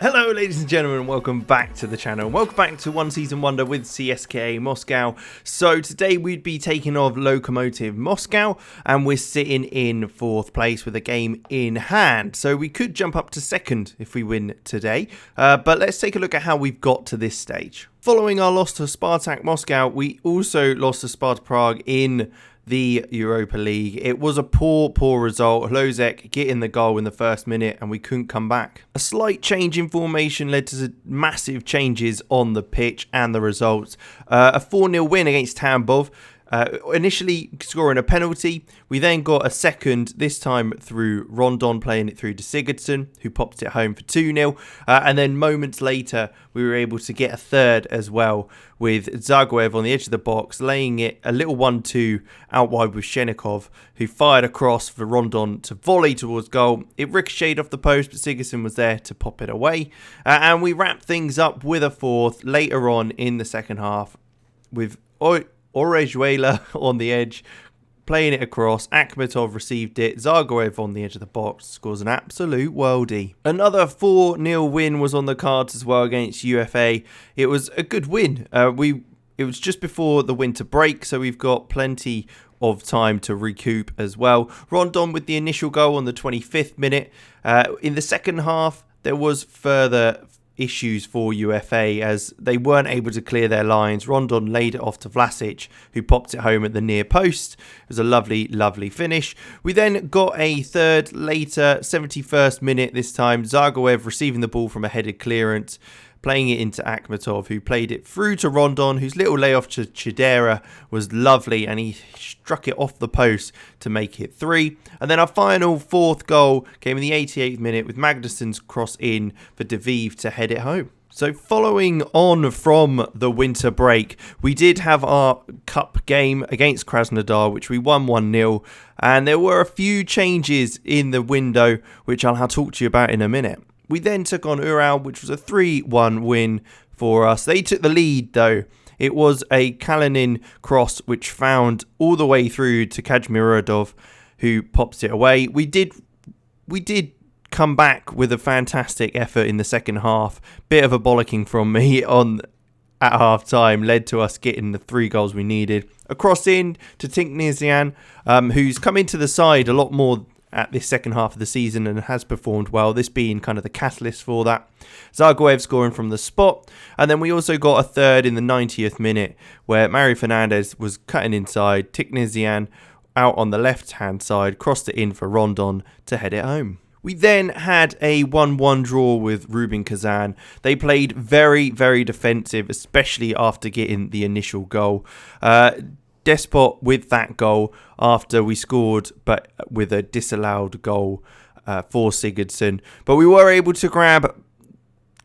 Hello ladies and gentlemen, welcome back to the channel. Welcome back to One Season Wonder with CSKA Moscow. So today we'd be taking on Lokomotiv Moscow and we're sitting in 4th place with a game in hand. So we could jump up to 2nd if we win today. But let's take a look at how we've got to this stage. Following our loss to Spartak Moscow, we also lost to Sparta Prague in the Europa League. It was a poor result. Hlozek getting the goal in the first minute and we couldn't come back. A slight change in formation led to massive changes on the pitch and the results. A 4-0 win against Tambov. Initially scoring a penalty, we then got a second, this time through Rondon playing it through to Sigurdsson, who popped it home for 2-0. And then moments later, we were able to get a third as well, with Zagoev on the edge of the box, laying it a little 1-2 out wide with Shenikov, who fired across for Rondon to volley towards goal. It ricocheted off the post, but Sigurdsson was there to pop it away. And we wrapped things up with a fourth later on in the second half, with Orejuela on the edge, playing it across. Akhmetov received it. Zagoev on the edge of the box scores an absolute worldie. Another 4-0 win was on the cards as well against UFA. It was a good win. It was just before the winter break, so we've got plenty of time to recoup as well. Rondon with the initial goal on the 25th minute. In the second half, there was further issues for UFA as they weren't able to clear their lines. Rondon laid it off to Vlasic, who popped it home at the near post. It was a lovely finish. We then got a third later, 71st minute this time. Zagoev receiving the ball from a headed clearance, playing it into Akhmetov, who played it through to Rondon, whose little layoff to Chidera was lovely, and he struck it off the post to make it 3. And then our final fourth goal came in the 88th minute with Magnussen's cross in for Deviv to head it home. So following on from the winter break, we did have our cup game against Krasnodar, which we won 1-0. And there were a few changes in the window, which I'll talk to you about in a minute. We then took on Ural, which was a 3-1 win for us. They took the lead, though. It was a Kalinin cross, which found all the way through to Kajmirodov, who pops it away. We did come back with a fantastic effort in the second half. Bit of a bollocking from me at half time led to us getting the 3 goals we needed. A cross in to Tinknesian, who's come into the side a lot more at this second half of the season and has performed well, this being kind of the catalyst for that. Zagoev scoring from the spot, and then we also got a third in the 90th minute where Mario Fernandez was cutting inside. Tinknesian out on the left hand side crossed it in for Rondon to head it home. We then had a 1-1 draw with Rubin Kazan. They played very defensive, especially after getting the initial goal. Despot with that goal after we scored, but with a disallowed goal for Sigurdsson. But we were able to grab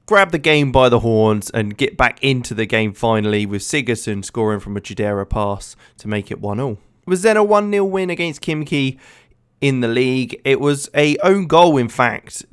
the game by the horns and get back into the game finally, with Sigurdsson scoring from a Chidera pass to make it 1-0. It was then a 1-0 win against Khimki in the league. It was a own goal, in fact.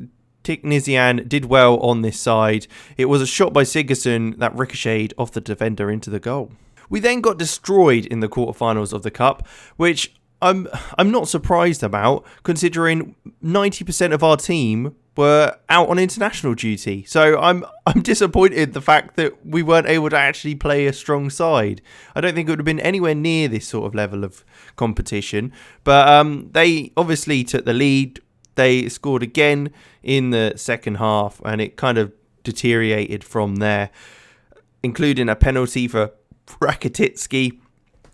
Tinknesian did well on this side. It was a shot by Sigurdsson that ricocheted off the defender into the goal. We then got destroyed in the quarterfinals of the Cup, which I'm not surprised about, considering 90% of our team were out on international duty. So I'm disappointed the fact that we weren't able to actually play a strong side. I don't think it would have been anywhere near this sort of level of competition. But they obviously took the lead. They scored again in the second half, and it kind of deteriorated from there, including a penalty for Rakititsky,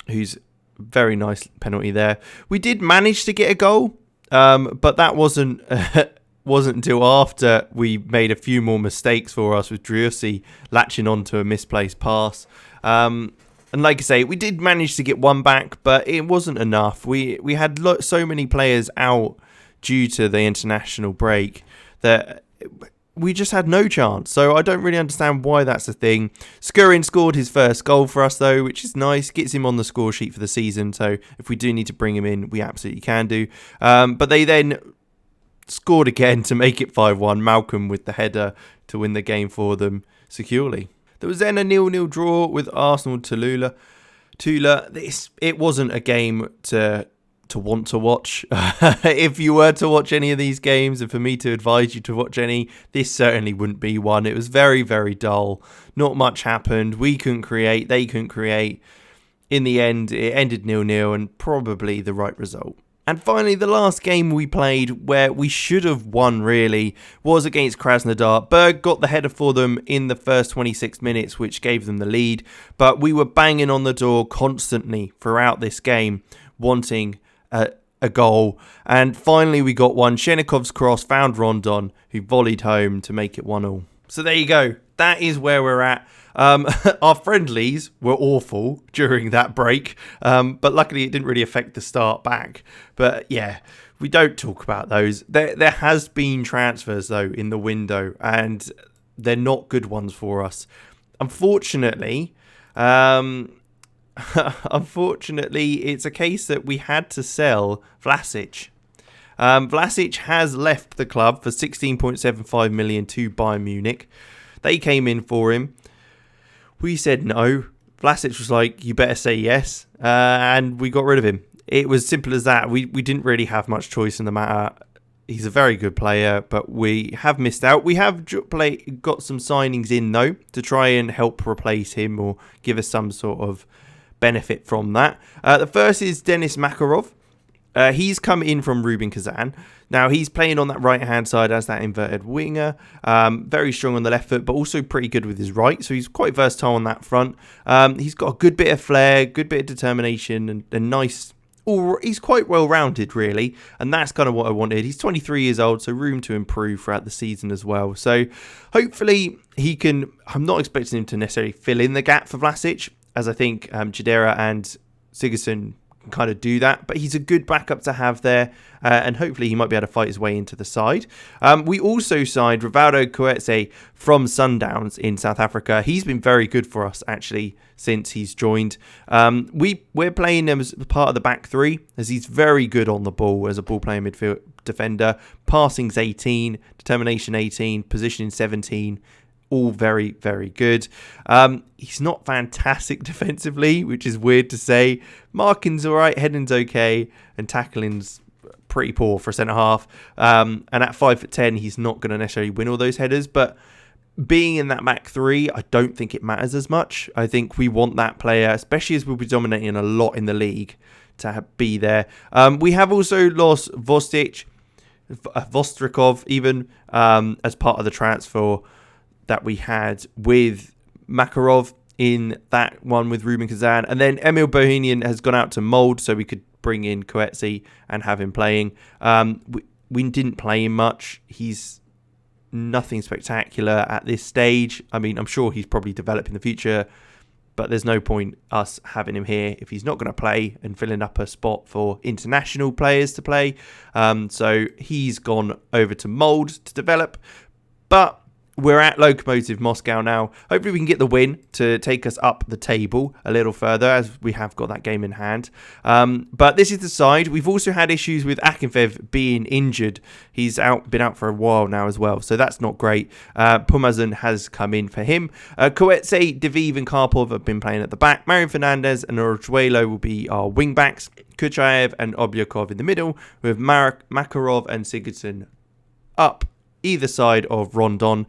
who's very nice penalty there. We did manage to get a goal, but that wasn't until after we made a few more mistakes for us, with Driussi latching onto a misplaced pass. And like I say, we did manage to get one back, but it wasn't enough. We had so many players out due to the international break that we just had no chance. So I don't really understand why that's a thing. Skurin scored his first goal for us, though, which is nice. Gets him on the score sheet for the season. So if we do need to bring him in, we absolutely can do. But they then scored again to make it 5-1. Malcolm with the header to win the game for them securely. There was then a 0-0 draw with Arsenal Tula. It wasn't a game to to want to watch. If you were to watch any of these games, and for me to advise you to watch any, this certainly wouldn't be one. It was very, very dull. Not much happened. We couldn't create. They couldn't create. In the end, it ended 0-0 and probably the right result. And finally, the last game we played, where we should have won really, was against Krasnodar. Berg got the header for them in the first 26 minutes, which gave them the lead. But we were banging on the door constantly throughout this game, wanting a goal. And finally, we got one. Shenikov's cross found Rondon, who volleyed home to make it 1-1. So there you go. That is where we're at. Our friendlies were awful during that break, but luckily it didn't really affect the start back. But yeah, we don't talk about those. There has been transfers though in the window, and they're not good ones for us. Unfortunately, it's a case that we had to sell Vlasic. Vlasic has left the club for 16.75 million to Bayern Munich. They came in for him. We said no. Vlasic was like, you better say yes. And we got rid of him. It was simple as that. We didn't really have much choice in the matter. He's a very good player, but we have missed out. We have got some signings in, though, to try and help replace him or give us some sort of benefit from that. The first is Denis Makarov. He's come in from Rubin Kazan. Now, he's playing on that right-hand side as that inverted winger. Very strong on the left foot, but also pretty good with his right. So he's quite versatile on that front. He's got a good bit of flair, good bit of determination, and nice... he's quite well-rounded, really. And that's kind of what I wanted. He's 23 years old, so room to improve throughout the season as well. So hopefully he can... I'm not expecting him to necessarily fill in the gap for Vlasic, as I think Chidera and Sigurdsson can kind of do that, but he's a good backup to have there, and hopefully he might be able to fight his way into the side. We also signed Rivaldo Coetze from Sundowns in South Africa. He's been very good for us actually since he's joined. We're playing him as part of the back three, as he's very good on the ball as a ball playing midfield defender. Passing's 18, determination 18, positioning 17. All very, very good. He's not fantastic defensively, which is weird to say. Marking's all right, heading's okay, and tackling's pretty poor for a centre-half. And at 5'10", he's not going to necessarily win all those headers. But being in that back three, I don't think it matters as much. I think we want that player, especially as we'll be dominating a lot in the league, to be there. We have also lost Vostrikov even, as part of the transfer that we had with Makarov in that one with Rubin Kazan. And then Emil Bohinian has gone out to Mold, so we could bring in Coetze and have him playing. We didn't play him much. He's nothing spectacular at this stage. I mean, I'm sure he's probably developed in the future, but there's no point us having him here if he's not going to play and filling up a spot for international players to play. So he's gone over to Mold to develop. But we're at Lokomotiv Moscow now. Hopefully we can get the win to take us up the table a little further, as we have got that game in hand. But this is the side. We've also had issues with Akinfev being injured. He's been out for a while now as well, so that's not great. Pumazan has come in for him. Coetze, Deviv and Karpov have been playing at the back. Marian Fernandez and Orjuelo will be our wing-backs. Kuchaev and Obyakov in the middle, with Makarov and Sigurdsson up either side of Rondon.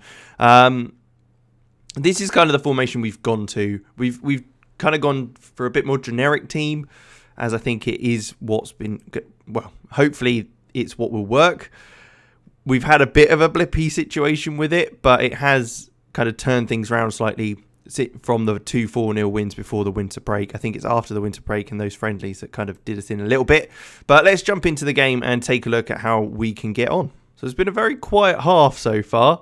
This is kind of the formation we've gone to. We've kind of gone for a bit more generic team, as I think it is what's been... Well, hopefully it's what will work. We've had a bit of a blippy situation with it, but it has kind of turned things around slightly from the 2-4-0 wins before the winter break. I think it's after the winter break and those friendlies that kind of did us in a little bit. But let's jump into the game and take a look at how we can get on. So it's been a very quiet half so far.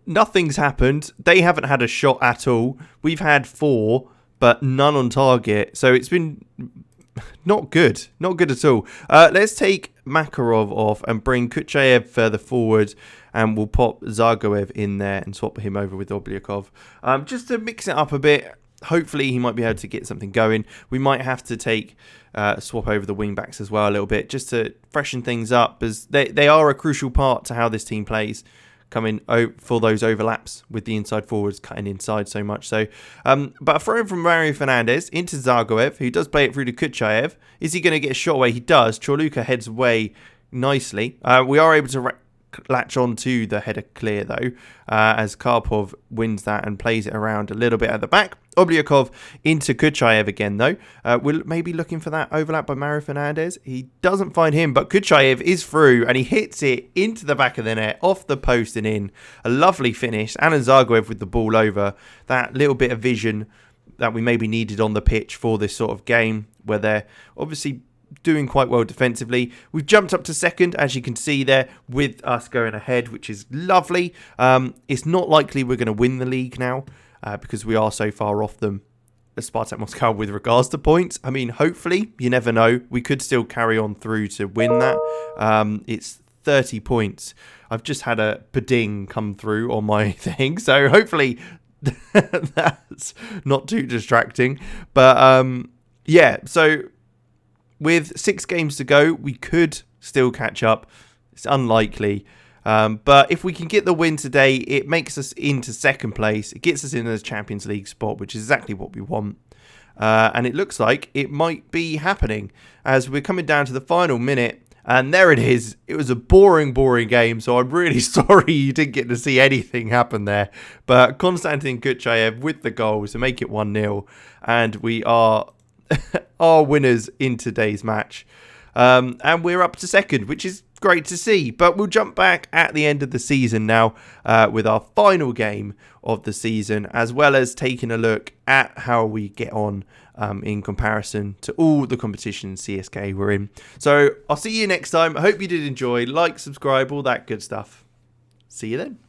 Nothing's happened. They haven't had a shot at all. We've had 4, but none on target. So it's been not good. Not good at all. Let's take Makarov off and bring Kuchaev further forward. And we'll pop Zagoev in there and swap him over with Obyakov. Just to mix it up a bit. Hopefully he might be able to get something going. We might have to take swap over the wing backs as well a little bit, just to freshen things up, as they are a crucial part to how this team plays. coming for those overlaps with the inside forwards cutting inside so much. So, but a throw in from Mario Fernandez into Zagoev, who does play it through to Kuchayev. Is he going to get a shot away? He does. Chorluka heads away nicely. We are able to latch on to the header clear though, as Karpov wins that and plays it around a little bit at the back. Obliakov into Kuchayev again though. We're maybe looking for that overlap by Mario Fernandez. He doesn't find him, but Kuchayev is through and he hits it into the back of the net, off the post and in. A lovely finish. Alan Zagoev with the ball over. That little bit of vision that we maybe needed on the pitch for this sort of game, where they're obviously doing quite well defensively. We've jumped up to second, as you can see there, with us going ahead, which is lovely. It's not likely we're going to win the league now, because we are so far off them as Spartak Moscow with regards to points. I mean, hopefully, you never know. We could still carry on through to win that. It's 30 points. I've just had a pading come through on my thing, so hopefully that's not too distracting. But yeah, so with 6 games to go, we could still catch up. It's unlikely. But if we can get the win today, it makes us into second place. It gets us in the Champions League spot, which is exactly what we want. And it looks like it might be happening as we're coming down to the final minute. And there it is. It was a boring game. So I'm really sorry you didn't get to see anything happen there. But Konstantin Kuchayev with the goal to make it 1-0. And we are winners in today's match, and we're up to second, which is great to see. But we'll jump back at the end of the season now, with our final game of the season, as well as taking a look at how we get on in comparison to all the competitions CSKA we're in. So I'll see you next time. I hope you did enjoy. Like, subscribe, all that good stuff. See you then.